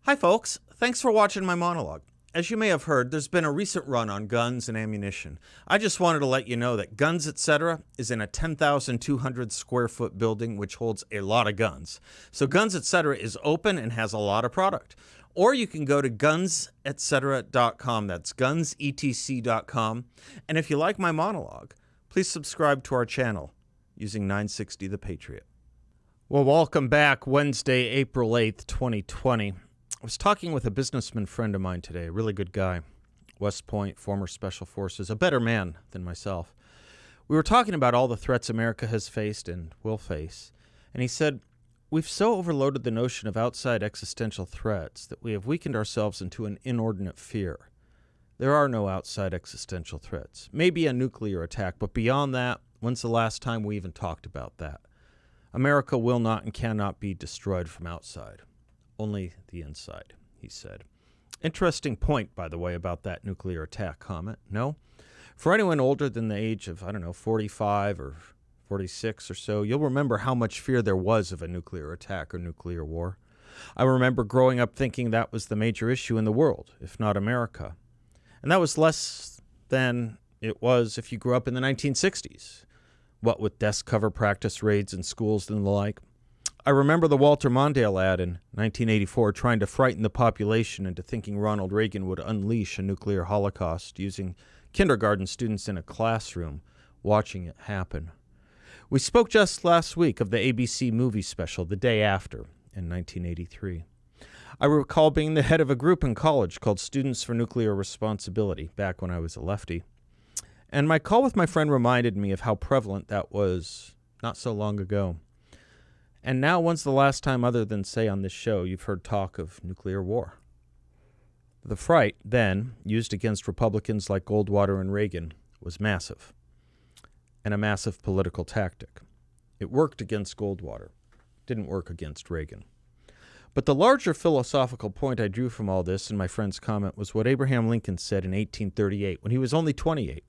Hi, folks. Thanks for watching my monologue. As you may have heard, there's been a recent run on guns and ammunition. I just wanted to let you know that Guns Etc. is in a 10,200 square foot building which holds a lot of guns. So Guns Etc. is open and has a lot of product. Or you can go to gunsetcetera.com. That's gunsetc.com. And if you like my monologue, please subscribe to our channel using 960 The Patriot. Well, welcome back. Wednesday, April 8th, 2020. I was talking with a businessman friend of mine today, a really good guy, West Point, former Special Forces, a better man than myself. We were talking about all the threats America has faced and will face, and he said, we've so overloaded the notion of outside existential threats that we have weakened ourselves into an inordinate fear. There are no outside existential threats. Maybe a nuclear attack, but beyond that, when's the last time we even talked about that? America will not and cannot be destroyed from outside. Only the inside, he said. Interesting point, by the way, about that nuclear attack comment, no? For anyone older than the age of, 45 or 46 or so, you'll remember how much fear there was of a nuclear attack or nuclear war. I remember growing up thinking that was the major issue in the world, if not America. And that was less than it was if you grew up in the 1960s, what with desk cover practice raids in schools and the like. I remember the Walter Mondale ad in 1984 trying to frighten the population into thinking Ronald Reagan would unleash a nuclear holocaust using kindergarten students in a classroom watching it happen. We spoke just last week of the ABC movie special, The Day After, in 1983. I recall being the head of a group in college called Students for Nuclear Responsibility, back when I was a lefty. And my call with my friend reminded me of how prevalent that was not so long ago. And now, when's the last time, other than, say, on this show, you've heard talk of nuclear war? The fright, then, used against Republicans like Goldwater and Reagan, was massive, and a massive political tactic. It worked against Goldwater, didn't work against Reagan. But the larger philosophical point I drew from all this in my friend's comment was what Abraham Lincoln said in 1838, when he was only 28,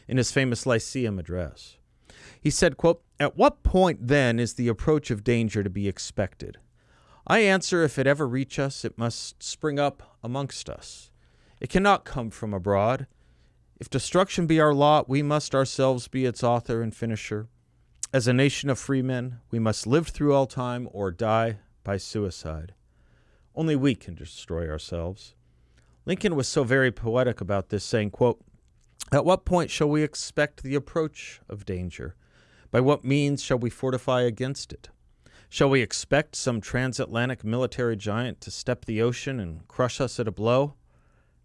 in his famous Lyceum address. He said, quote, "At what point, then, is the approach of danger to be expected? I answer, if it ever reach us, it must spring up amongst us. It cannot come from abroad. If destruction be our lot, we must ourselves be its author and finisher. As a nation of free men, we must live through all time or die by suicide. Only we can destroy ourselves." Lincoln was so very poetic about this, saying, quote, "At what point shall we expect the approach of danger? By what means shall we fortify against it? Shall we expect some transatlantic military giant to step the ocean and crush us at a blow?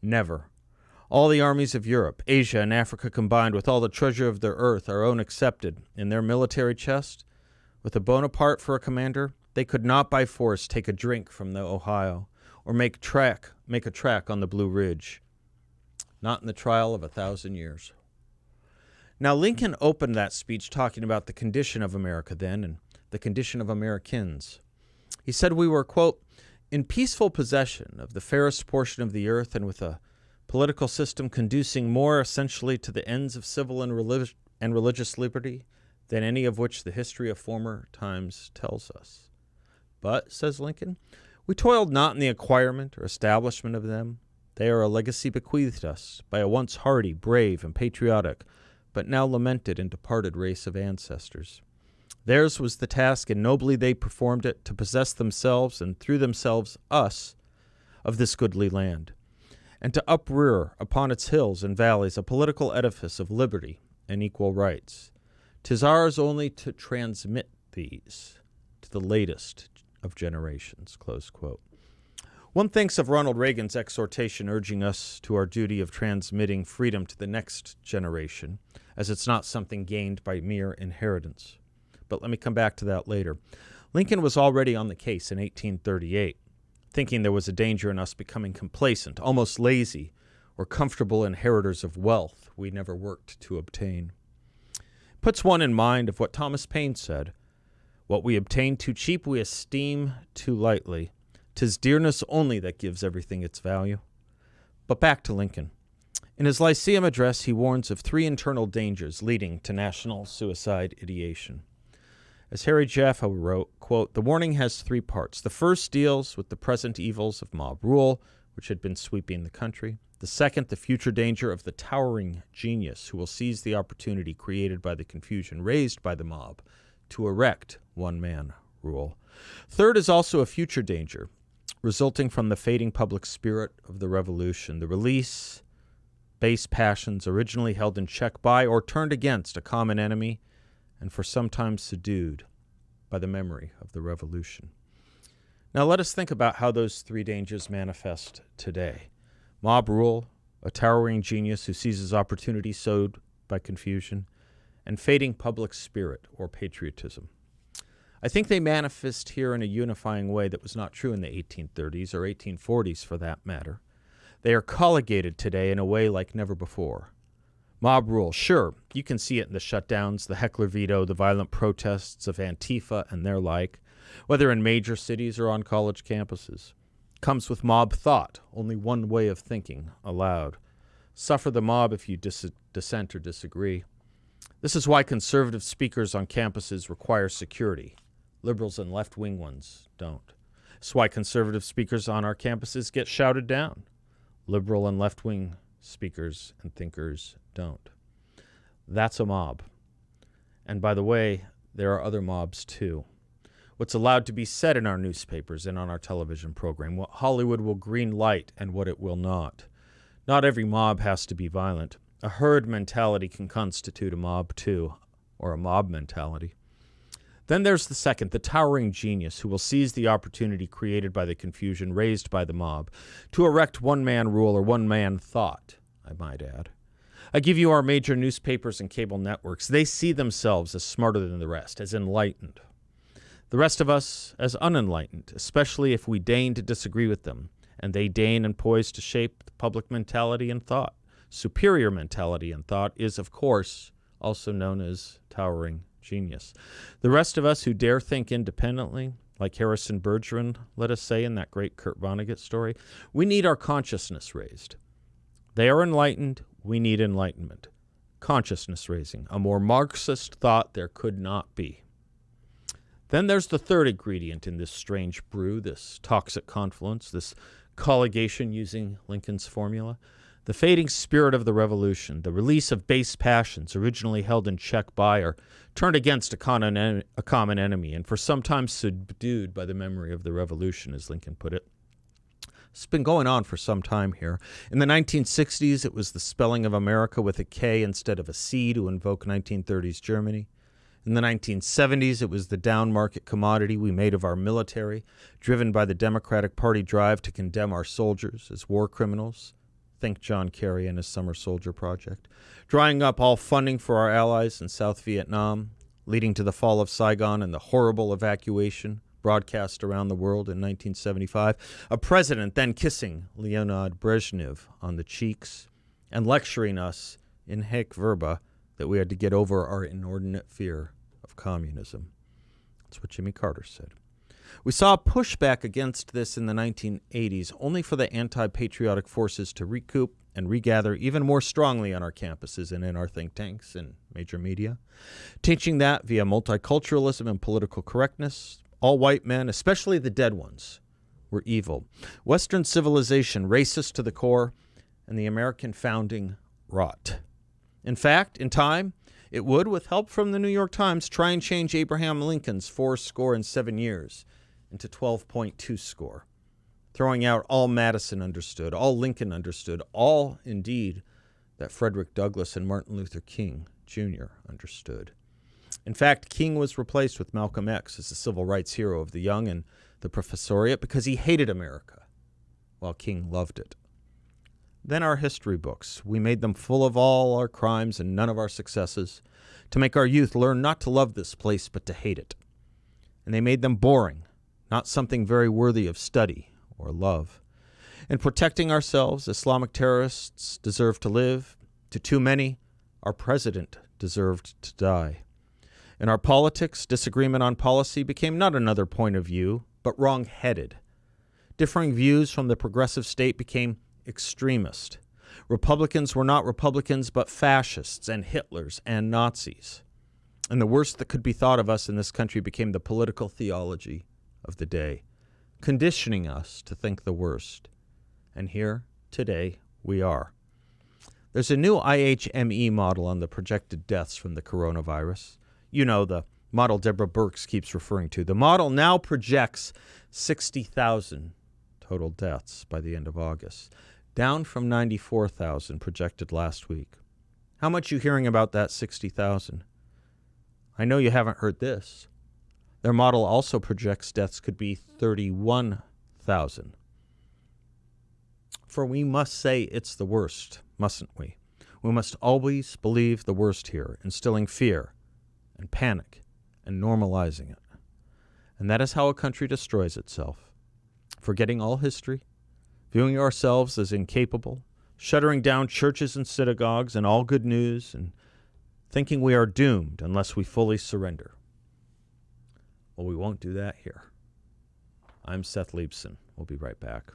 Never. All the armies of Europe, Asia, and Africa combined, with all the treasure of their earth, our own excepted, in their military chest, with a Bonaparte for a commander, they could not by force take a drink from the Ohio, or make a track on the Blue Ridge. Not in the trial of 1,000 years. Now, Lincoln opened that speech talking about the condition of America then and the condition of Americans. He said we were, quote, "in peaceful possession of the fairest portion of the earth and with a political system conducing more essentially to the ends of civil and religious liberty than any of which the history of former times tells us. But," says Lincoln, "we toiled not in the acquirement or establishment of them. They are a legacy bequeathed us by a once hardy, brave, and patriotic, but now lamented and departed race of ancestors. Theirs was the task, and nobly they performed it, to possess themselves, and through themselves us, of this goodly land, and to uprear upon its hills and valleys a political edifice of liberty and equal rights. 'Tis ours only to transmit these to the latest of generations," close quote. One thinks of Ronald Reagan's exhortation urging us to our duty of transmitting freedom to the next generation, as it's not something gained by mere inheritance. But let me come back to that later. Lincoln was already on the case in 1838, thinking there was a danger in us becoming complacent, almost lazy, or comfortable inheritors of wealth we never worked to obtain. Puts one in mind of what Thomas Paine said, "What we obtain too cheap we esteem too lightly. 'Tis dearness only that gives everything its value." But back to Lincoln. In his Lyceum address, he warns of 3 internal dangers leading to national suicide ideation. As Harry Jaffa wrote, quote, "The warning has three parts. The first deals with the present evils of mob rule, which had been sweeping the country. The second, the future danger of the towering genius who will seize the opportunity created by the confusion raised by the mob to erect one-man rule. Third is also a future danger resulting from the fading public spirit of the revolution, the release base passions originally held in check by or turned against a common enemy and for some time subdued by the memory of the revolution." Now let us think about how those three dangers manifest today. Mob rule, a towering genius who seizes opportunity sowed by confusion, and fading public spirit or patriotism. I think they manifest here in a unifying way that was not true in the 1830s or 1840s for that matter. They are colligated today in a way like never before. Mob rule, sure, you can see it in the shutdowns, the heckler veto, the violent protests of Antifa and their like, whether in major cities or on college campuses. Comes with mob thought, only one way of thinking aloud. Suffer the mob if you dissent or disagree. This is why conservative speakers on campuses require security. Liberals and left-wing ones don't. It's why conservative speakers on our campuses get shouted down. Liberal and left-wing speakers and thinkers don't. That's a mob. And by the way, there are other mobs too. What's allowed to be said in our newspapers and on our television program, what Hollywood will green light and what it will not. Not every mob has to be violent. A herd mentality can constitute a mob too, or a mob mentality. Then there's the second, the towering genius who will seize the opportunity created by the confusion raised by the mob to erect one-man rule or one-man thought, I might add. I give you our major newspapers and cable networks. They see themselves as smarter than the rest, as enlightened. The rest of us as unenlightened, especially if we deign to disagree with them, and they deign and poise to shape the public mentality and thought. Superior mentality and thought is, of course, also known as towering genius. The rest of us who dare think independently, like Harrison Bergeron, let us say in that great Kurt Vonnegut story, we need our consciousness raised. They are enlightened, we need enlightenment. Consciousness raising, a more Marxist thought there could not be. Then there's the third ingredient in this strange brew, this toxic confluence, this colligation using Lincoln's formula. The fading spirit of the revolution, the release of base passions originally held in check by or turned against a common enemy and for some time subdued by the memory of the revolution, as Lincoln put it. It's been going on for some time here. In the 1960s, it was the spelling of America with a K instead of a C to invoke 1930s Germany. In the 1970s, it was the down market commodity we made of our military, driven by the Democratic Party drive to condemn our soldiers as war criminals. Think John Kerry and his Summer Soldier Project. Drying up all funding for our allies in South Vietnam, leading to the fall of Saigon and the horrible evacuation broadcast around the world in 1975. A president then kissing Leonid Brezhnev on the cheeks and lecturing us in haec verba that we had to get over our inordinate fear of communism. That's what Jimmy Carter said. We saw a pushback against this in the 1980s, only for the anti-patriotic forces to recoup and regather even more strongly on our campuses and in our think tanks and major media, teaching that via multiculturalism and political correctness, all white men, especially the dead ones, were evil. Western civilization racist to the core, and the American founding rot. In fact, in time, it would, with help from the New York Times, try and change Abraham Lincoln's 7 years into 12.2 score, throwing out all Madison understood, all Lincoln understood, all, indeed, that Frederick Douglass and Martin Luther King Jr. understood. In fact, King was replaced with Malcolm X as the civil rights hero of the young and the professoriate because he hated America, while King loved it. Then our history books. We made them full of all our crimes and none of our successes, to make our youth learn not to love this place but to hate it. And they made them boring, not something very worthy of study or love. In protecting ourselves, Islamic terrorists deserve to live. To too many, our president deserved to die. In our politics, disagreement on policy became not another point of view, but wrong-headed. Differing views from the progressive state became extremist. Republicans were not Republicans, but fascists and Hitlers and Nazis. And the worst that could be thought of us in this country became the political theology of the day, conditioning us to think the worst. And here, today, we are. There's a new IHME model on the projected deaths from the coronavirus. You know, the model Deborah Birx keeps referring to. The model now projects 60,000 total deaths by the end of August, down from 94,000 projected last week. How much you hearing about that 60,000? I know you haven't heard this. Their model also projects deaths could be 31,000. For we must say it's the worst, mustn't we? We must always believe the worst here, instilling fear and panic and normalizing it. And that is how a country destroys itself. Forgetting all history, viewing ourselves as incapable, shuttering down churches and synagogues and all good news, and thinking we are doomed unless we fully surrender. Well, we won't do that here. I'm Seth Leibson. We'll be right back.